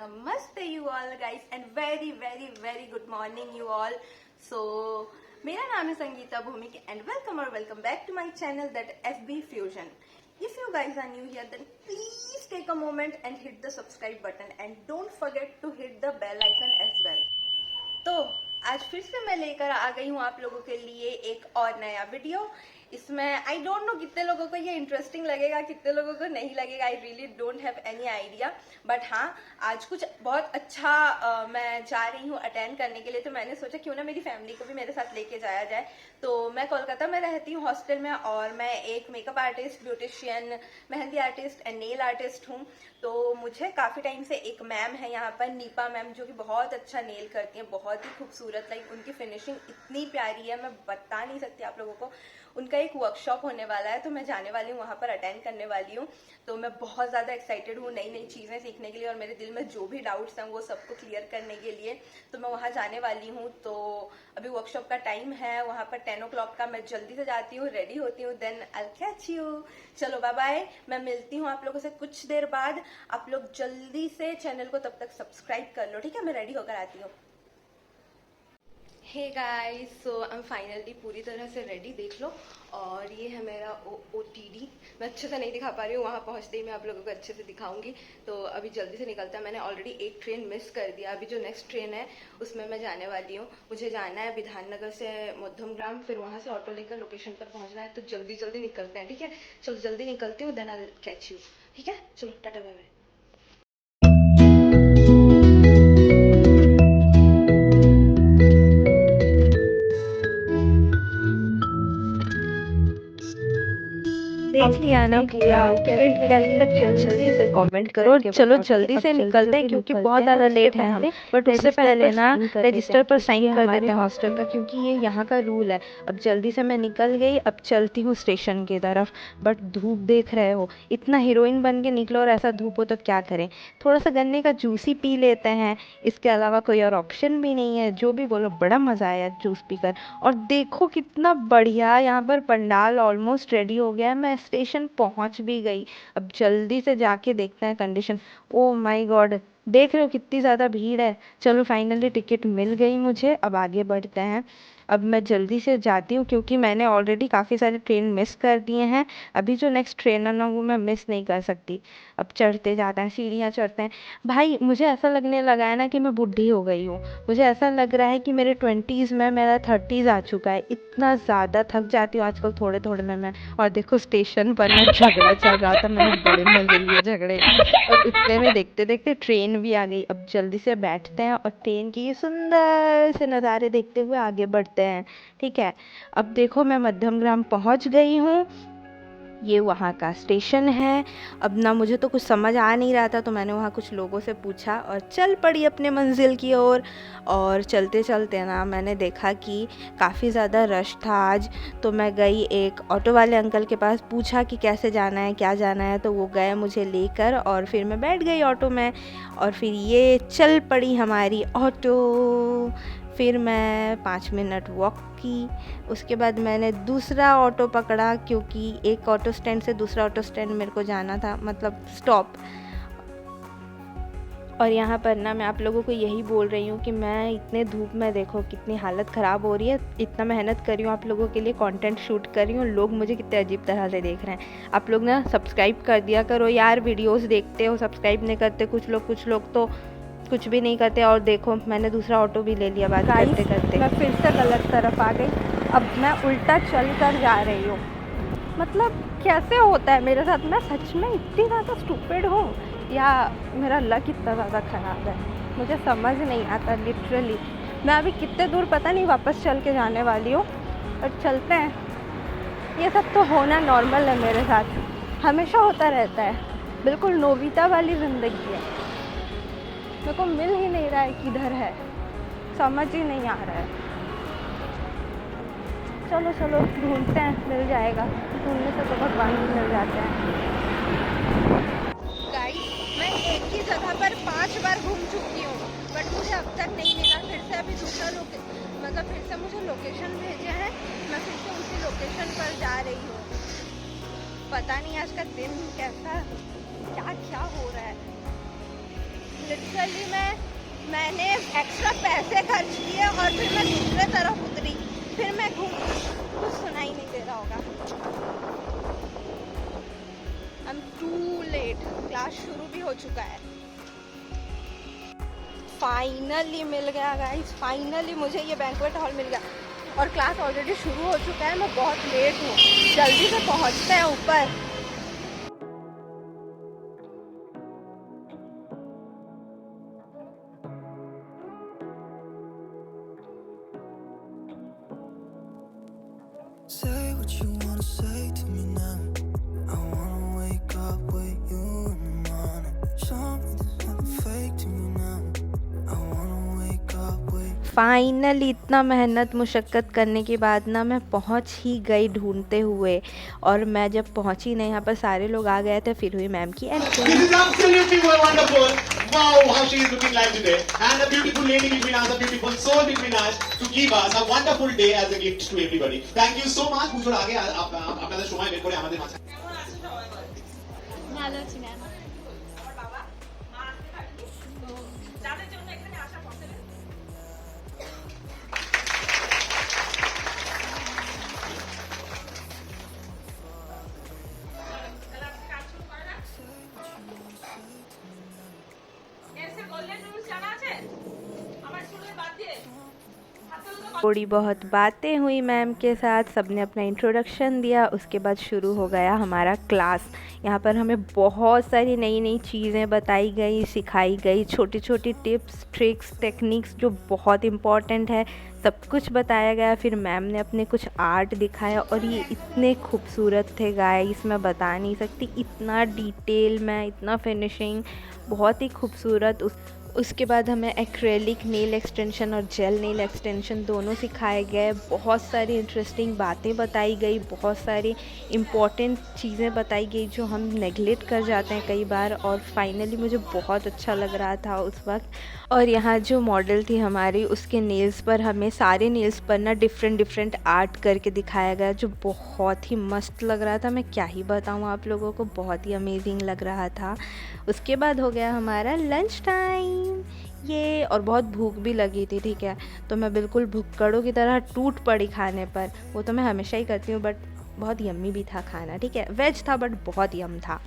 Namaste you all guys and very good morning you all. So मेरा नाम है Sangeeta Bhowmik and welcome back to my channel that FB Fusion. If you guys are new here then please take a moment and hit the subscribe button and don't forget to hit the bell icon as well. तो आज फिर से मैं लेकर आ गई हूँ आप लोगों के लिए एक और नया वीडियो। इसमें आई डोंट नो कितने लोगों को ये इंटरेस्टिंग लगेगा, कितने लोगों को नहीं लगेगा। I really don't have any idea, but हाँ आज कुछ बहुत अच्छा मैं जा रही हूँ अटेंड करने के लिए। तो मैंने सोचा क्यों ना मेरी फैमिली को भी मेरे साथ लेके जाया जाए। तो मैं कोलकाता में रहती हूँ हॉस्टल में, और मैं एक makeup artist, beautician, mehndi artist and nail artist हूँ। तो मुझे काफ़ी टाइम से एक मैम है यहाँ पर, नीपा मैम, जो कि बहुत अच्छा नेल करती हैं, बहुत ही खूबसूरत। लाइक उनकी फिनिशिंग इतनी प्यारी है, मैं बता नहीं सकती आप लोगों को। उनका एक वर्कशॉप होने वाला है तो मैं जाने वाली हूँ वहाँ पर, अटेंड करने वाली हूँ। तो मैं बहुत ज़्यादा एक्साइटेड हूँ नई नई चीज़ें सीखने के लिए, और मेरे दिल में जो भी डाउट्स हैं वो सबको क्लियर करने के लिए। तो मैं वहाँ जाने वाली हूँ। तो अभी वर्कशॉप का टाइम है वहाँ पर 10 o'clock का। मैं जल्दी से जाती हूँ, रेडी होती हूँ, then I will catch you. चलो बाय बाय, मैं मिलती हूँ आप लोगों से कुछ देर बाद। आप लोग जल्दी से चैनल को तब तक सब्सक्राइब कर लो, ठीक है? मैं रेडी होकर आती हूँ। Hey guys, so I am finally पूरी तरह से रेडी, देख लो। और ये है मेरा OOTD। मैं अच्छे से नहीं दिखा पा रही हूँ, वहाँ पहुँचते ही मैं आप लोगों को अच्छे से दिखाऊंगी। तो अभी जल्दी से निकलता है। मैंने ऑलरेडी एक ट्रेन मिस कर दिया। अभी जो नेक्स्ट ट्रेन है उसमें मैं जाने वाली हूँ। मुझे जाना है विधाननगर से मध्यमग्राम, फिर वहाँ से ऑटो लेकर लोकेशन पर पहुँचना है। तो जल्दी जल्दी निकलते हैं, ठीक है? चलो जल्दी निकलती हूँ, then I will catch you, ठीक है? चलो टाटा बाय बाय। देख लिया ना पूरा, जल्दी से कमेंट करो। चलो जल्दी से निकलते हैं क्योंकि बहुत ज़्यादा लेट है हम। बट उससे पहले ना रजिस्टर पर साइन कर देते हैं हॉस्टल का, क्योंकि ये यहाँ का रूल है। अब जल्दी से मैं निकल गई, अब चलती हूँ स्टेशन की तरफ। बट धूप देख रहे हो, इतना हीरोइन बन के निकलो और ऐसा धूप हो तो क्या करें? थोड़ा सा गन्ने का जूस ही पी लेते हैं, इसके अलावा कोई और ऑप्शन भी नहीं है। जो भी बोलो, बड़ा मज़ा आया जूस पीकर। और देखो कितना बढ़िया यहाँ पर पंडाल ऑलमोस्ट रेडी हो गया है। मैं स्टेशन पहुंच भी गई। अब जल्दी से जाके देखते हैं कंडीशन। ओ माय गॉड, देख रहे हो कितनी ज़्यादा भीड़ है। चलो फाइनली टिकट मिल गई मुझे, अब आगे बढ़ते हैं। अब मैं जल्दी से जाती हूँ क्योंकि मैंने ऑलरेडी काफ़ी सारे ट्रेन मिस कर दिए हैं। अभी जो नेक्स्ट ट्रेन है ना वो मैं मिस नहीं कर सकती। अब चढ़ते जाते हैं, सीढ़ियाँ चढ़ते हैं। भाई मुझे ऐसा लगने लगा है ना कि मैं बुढ़ी हो गई हूँ। मुझे ऐसा लग रहा है कि मेरे 20s में मेरा 30s आ चुका है। इतना ज़्यादा थक जाती हूँ आजकल थोड़े थोड़े में मैं। और देखो स्टेशन पर ना झगड़ा चल रहा था, मैंने बड़े मजे लिए झगड़े। और इतने में देखते देखते ट्रेन भी आ गई। अब जल्दी से बैठते हैं और ट्रेन की ये सुंदर से नज़ारे देखते हुए आगे बढ़ते हैं, ठीक है? अब देखो मैं मध्यमग्राम पहुंच गई हूँ। ये वहाँ का स्टेशन है। अब ना मुझे तो कुछ समझ आ नहीं रहा था, तो मैंने वहाँ कुछ लोगों से पूछा और चल पड़ी अपने मंजिल की ओर। और चलते चलते ना मैंने देखा कि काफ़ी ज़्यादा रश था आज। तो मैं गई एक ऑटो वाले अंकल के पास, पूछा कि कैसे जाना है, क्या जाना है। तो वो गए मुझे लेकर, और फिर मैं बैठ गई ऑटो में। और फिर ये चल पड़ी हमारी ऑटो। फिर मैं 5 मिनट वॉक की। उसके बाद मैंने दूसरा ऑटो पकड़ा, क्योंकि एक ऑटो स्टैंड से दूसरा ऑटो स्टैंड मेरे को जाना था, मतलब स्टॉप। और यहाँ पर ना मैं आप लोगों को यही बोल रही हूँ कि मैं इतने धूप में, देखो कितनी हालत ख़राब हो रही है। इतना मेहनत कर रही हूँ आप लोगों के लिए, कंटेंट शूट कर रही हूँ, लोग मुझे कितने अजीब तरह से देख रहे हैं। आप लोग ना सब्सक्राइब कर दिया करो यार, वीडियोस देखते हो सब्सक्राइब नहीं करते कुछ लोग तो कुछ भी नहीं करते। और देखो मैंने दूसरा ऑटो भी ले लिया बात करते करते। मैं फिर से गलत तरफ आ गई। अब मैं उल्टा चल कर जा रही हूँ। मतलब कैसे होता है मेरे साथ? मैं सच में इतनी ज़्यादा स्टूपिड हूँ या मेरा लक इतना ज़्यादा ख़राब है? मुझे समझ नहीं आता लिटरली। मैं अभी कितने दूर पता नहीं वापस चल के जाने वाली हूँ, और चलते हैं। ये सब तो होना नॉर्मल है मेरे साथ, हमेशा होता रहता है। बिल्कुल नोबिता वाली ज़िंदगी है। मेरे को मिल ही नहीं रहा है किधर है, समझ ही नहीं आ रहा है। चलो चलो ढूंढते हैं, मिल जाएगा। ढूंढने से तो भगवान भी मिल जाते हैं। गाइस, मैं एक ही जगह पर 5 बार घूम चुकी हूँ, बट मुझे अब तक नहीं मिला। फिर से अभी दूसरा फिर से मुझे लोकेशन भेजे हैं। मैं फिर से उसी लोकेशन पर जा रही हूँ। पता नहीं आज का दिन कैसा, क्या क्या हो रहा है। लिटरली मैंने एक्स्ट्रा पैसे खर्च किए और फिर मैं दूसरे तरफ उतरी, फिर मैं घूम, कुछ सुनाई नहीं दे रहा होगा। I am too late, class शुरू भी हो चुका है। फाइनली मिल गया गाइस, फाइनली मुझे ये बैंक्वेट हॉल मिल गया और क्लास ऑलरेडी शुरू हो चुका है। मैं बहुत लेट हूँ, जल्दी से पहुँचते हैं ऊपर। Say what you wanna say to me now. I wanna wake up with you in the morning. Show me there's nothing fake to me now. I wanna wake up with finally इतना मेहनत मुशक्क़त करने के बाद ना मैं पहुंच ही गई ढूंढते हुए, और मैं जब पहुंची ना यहाँ पर सारे लोग आ गए थे, फिर हुई मैम की entry. This is absolutely wonderful. Wow, how she is looking like today. And a beautiful lady between us, a beautiful soul between us to give us a wonderful day as a gift to everybody. Thank you so much. পুজোর আগে আপনাদের সময় বের করে আমাদের মাঝে। ভালো আছি ম্যাম। थोड़ी बहुत बातें हुई मैम के साथ, सबने अपना इंट्रोडक्शन दिया, उसके बाद शुरू हो गया हमारा क्लास। यहाँ पर हमें बहुत सारी नई नई चीज़ें बताई गई, सिखाई गई, छोटी छोटी टिप्स ट्रिक्स टेक्निक्स जो बहुत इम्पॉर्टेंट है, सब कुछ बताया गया। फिर मैम ने अपने कुछ आर्ट दिखाया और ये इतने खूबसूरत थे गाइस, मैं बता नहीं सकती, इतना डिटेल में, इतना फिनिशिंग, बहुत ही खूबसूरत। उसके बाद हमें एक्रेलिक नेल एक्सटेंशन और जेल नेल एक्सटेंशन दोनों सिखाए गए। बहुत सारी इंटरेस्टिंग बातें बताई गई, बहुत सारी इम्पॉर्टेंट चीज़ें बताई गई जो हम नेगलेक्ट कर जाते हैं कई बार, और फाइनली मुझे बहुत अच्छा लग रहा था उस वक्त। और यहाँ जो मॉडल थी हमारी, उसके नेल्स पर हमें सारे नेल्स पर ना डिफरेंट आर्ट करके दिखाया गया, जो बहुत ही मस्त लग रहा था। मैं क्या ही बताऊँ आप लोगों को, बहुत ही अमेजिंग लग रहा था। उसके बाद हो गया हमारा लंच टाइम ये, और बहुत भूख भी लगी थी, ठीक है, तो मैं बिल्कुल भुक्कड़ों की तरह टूट पड़ी खाने पर। वो तो मैं हमेशा ही करती हूँ, बट बहुत यम्मी भी था खाना, ठीक है, वेज था बट बहुत यम था।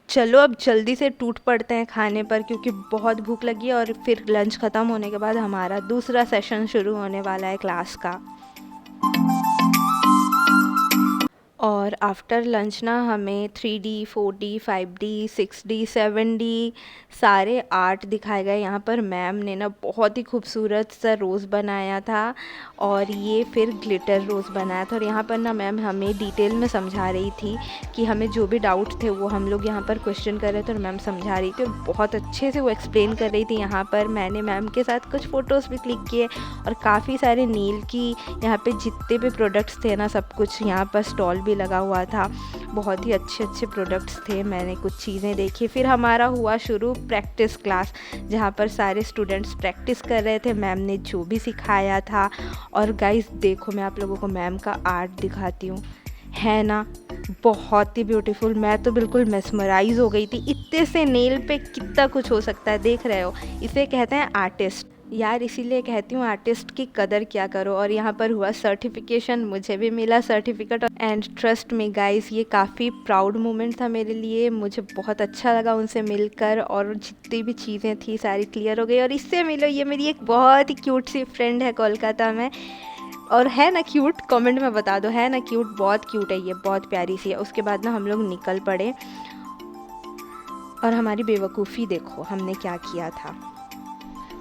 चलो अब जल्दी से टूट पड़ते हैं खाने पर, क्योंकि बहुत भूख लगी है, और फिर लंच ख़त्म होने के बाद हमारा दूसरा सेशन शुरू होने वाला है क्लास का। और आफ्टर लंच ना हमें 3D 4D 5D 6D 7D सारे आर्ट दिखाए गए। यहाँ पर मैम ने ना बहुत ही खूबसूरत सा रोज़ बनाया था, और ये फिर ग्लिटर रोज़ बनाया था। और यहाँ पर ना मैम हमें डिटेल में समझा रही थी कि हमें जो भी डाउट थे वो हम लोग यहाँ पर क्वेश्चन कर रहे थे, और मैम समझा रही थी और बहुत अच्छे से वो एक्सप्लेन कर रही थी। यहाँ पर मैंने मैम के साथ कुछ फ़ोटोज़ भी क्लिक किए, और काफ़ी सारे नील की यहाँ पे जितने भी प्रोडक्ट्स थे ना, सब कुछ यहाँ पर स्टॉल भी लगा हुआ था। बहुत ही अच्छे प्रोडक्ट्स थे, मैंने कुछ चीज़ें देखी। फिर हमारा हुआ शुरू प्रैक्टिस क्लास, जहाँ पर सारे स्टूडेंट्स प्रैक्टिस कर रहे थे मैम ने जो भी सिखाया था। और गाइस देखो, मैं आप लोगों को मैम का आर्ट दिखाती हूँ, है ना बहुत ही ब्यूटीफुल। मैं तो बिल्कुल मेस्मराइज हो गई थी, इतने से नेल पे कितना कुछ हो सकता है, देख रहे हो, इसे कहते हैं आर्टिस्ट यार, इसीलिए कहती हूँ आर्टिस्ट की कदर क्या करो। और यहाँ पर हुआ सर्टिफिकेशन, मुझे भी मिला certificate, and trust me guys, ये काफ़ी प्राउड मोमेंट था मेरे लिए। मुझे बहुत अच्छा लगा उनसे मिलकर, और जितनी भी चीज़ें थी सारी क्लियर हो गई। और इससे मिलो, ये मेरी एक बहुत ही क्यूट सी फ्रेंड है कोलकाता में, और है ना क्यूट, कमेंट में बता दो, है ना क्यूट, बहुत क्यूट है ये, बहुत प्यारी सी है। उसके बाद ना हम लोग निकल पड़े, और हमारी बेवकूफ़ी देखो हमने क्या किया था।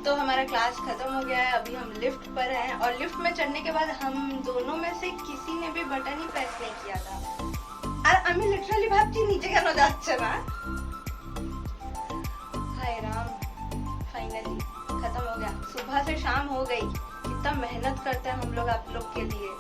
तो हमारा क्लास खत्म हो गया है, अभी हम लिफ्ट पर हैं, और लिफ्ट में चढ़ने के बाद हम दोनों में से किसी ने भी बटन ही प्रेस नहीं किया था। और আমি লিটারালি ভাবছি নিচে কেন যাচ্ছে না। हाय राम, फाइनली खत्म हो गया, सुबह से शाम हो गई, इतना मेहनत करते हैं हम लोग आप लोग के लिए।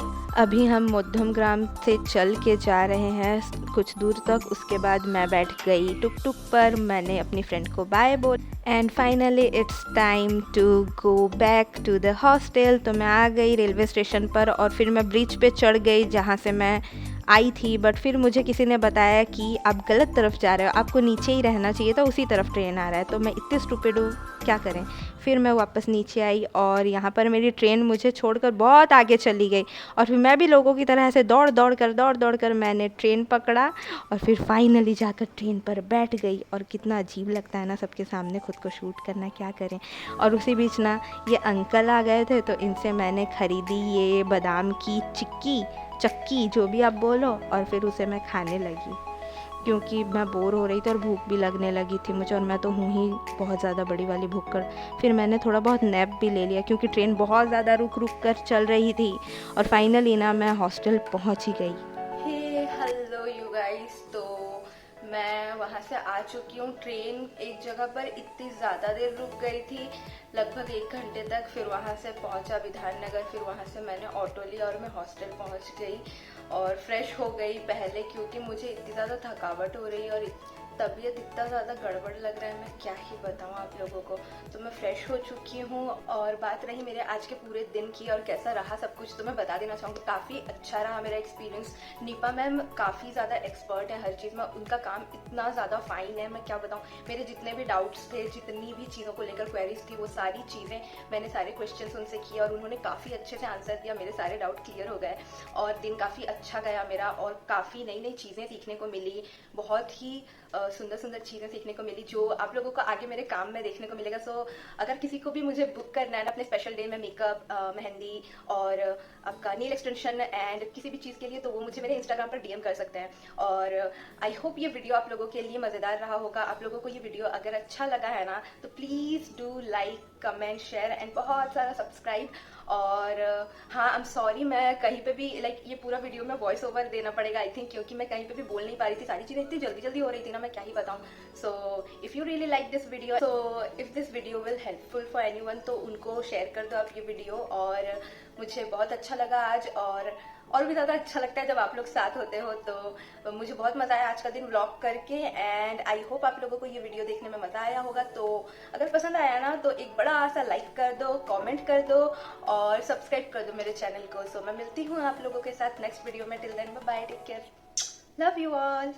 अभी हम मध्यम ग्राम से चल के जा रहे हैं कुछ दूर तक। उसके बाद मैं बैठ गई टुक टुक पर, मैंने अपनी फ्रेंड को बाय बोल, and finally it's time to go back to the hostel. तो मैं आ गई रेलवे स्टेशन पर, और फिर मैं ब्रिज पे चढ़ गई, जहाँ से मैं आई थी, बट फिर मुझे किसी ने बताया कि आप गलत तरफ जा रहे हो, आपको नीचे ही रहना चाहिए था, उसी तरफ ट्रेन आ रहा है। तो मैं इतनी स्टूपिड हूँ, क्या करें। फिर मैं वापस नीचे आई और यहाँ पर मेरी ट्रेन मुझे छोड़कर बहुत आगे चली गई, और फिर मैं भी लोगों की तरह ऐसे दौड़ दौड़ कर मैंने ट्रेन पकड़ा, और फिर फाइनली जाकर ट्रेन पर बैठ गई। और कितना अजीब लगता है ना सबके सामने खुद को शूट करना, क्या करें। और उसी बीच ना ये अंकल आ गए थे, तो इनसे मैंने ख़रीदी ये बादाम की चक्की जो भी आप बोलो, और फिर उसे मैं खाने लगी क्योंकि मैं बोर हो रही थी और भूख भी लगने लगी थी मुझे, और मैं तो हूँ ही बहुत ज़्यादा बड़ी वाली भूखड़। फिर मैंने थोड़ा बहुत नैप भी ले लिया क्योंकि ट्रेन बहुत ज़्यादा रुक कर चल रही थी, और फाइनली ना मैं हॉस्टल पहुँच ही गई। हे हेलो यू गाइस, तो मैं वहाँ से आ चुकी हूँ। ट्रेन एक जगह पर इतनी ज़्यादा देर रुक गई थी, लगभग 1 घंटे तक। फिर वहाँ से पहुँचा विधाननगर, फिर वहाँ से मैंने ऑटो लिया और मैं हॉस्टल पहुँच गई और फ्रेश हो गई पहले, क्योंकि मुझे इतनी ज़्यादा थकावट हो रही है और तबीयत इतना ज़्यादा गड़बड़ लग रहा है, मैं क्या ही बताऊँ आप लोगों को। तो मैं फ्रेश हो चुकी हूँ, और बात रही मेरे आज के पूरे दिन की और कैसा रहा सब कुछ, तो मैं बता देना चाहूँगी काफ़ी अच्छा रहा मेरा एक्सपीरियंस। नीपा मैम काफ़ी ज़्यादा एक्सपर्ट है हर चीज़ में, उनका काम इतना ज़्यादा फाइन है, मैं क्या बताऊँ। मेरे जितने भी डाउट्स थे, जितनी भी चीज़ों को लेकर क्वेरीज थी, वो सारी चीज़ें मैंने सारे क्वेश्चन उनसे किए और उन्होंने काफ़ी अच्छे से आंसर दिया, मेरे सारे डाउट क्लियर हो गए और दिन काफ़ी अच्छा गया मेरा, और काफ़ी नई नई चीज़ें सीखने को मिली, बहुत ही सुंदर सुंदर चीज़ें सीखने को मिली जो आप लोगों को आगे मेरे काम में देखने को मिलेगा। सो अगर किसी को भी मुझे बुक करना है ना अपने स्पेशल डे में मेकअप, मेहंदी और आपका नील एक्सटेंशन एंड किसी भी चीज़ के लिए, तो वो मुझे मेरे इंस्टाग्राम पर डीएम कर सकते हैं। और आई होप ये वीडियो आप लोगों के लिए मज़ेदार रहा होगा। आप लोगों को ये वीडियो अगर अच्छा लगा है ना तो please do like, comment, share and बहुत सारा सब्सक्राइब। और हाँ, आई एम सॉरी, मैं कहीं पे भी ये पूरा वीडियो में वॉइस ओवर देना पड़ेगा आई थिंक, क्योंकि मैं कहीं पे भी बोल नहीं पा रही थी, सारी चीज़ें इतनी जल्दी जल्दी हो रही थी ना, मैं क्या ही बताऊँ। So if you really like this video, so if this video will helpful for anyone, तो उनको शेयर कर दो आप ये वीडियो। और मुझे बहुत अच्छा लगा आज, और भी ज़्यादा अच्छा लगता है जब आप लोग साथ होते हो, तो मुझे बहुत मज़ा आया आज का दिन व्लॉग करके। एंड आई होप आप लोगों को ये वीडियो देखने में मज़ा आया होगा। तो अगर पसंद आया ना तो एक बड़ा सा लाइक कर दो, कमेंट कर दो और सब्सक्राइब कर दो मेरे चैनल को। सो मैं मिलती हूँ आप लोगों के साथ नेक्स्ट वीडियो में। Till then bye bye, take care, love you all.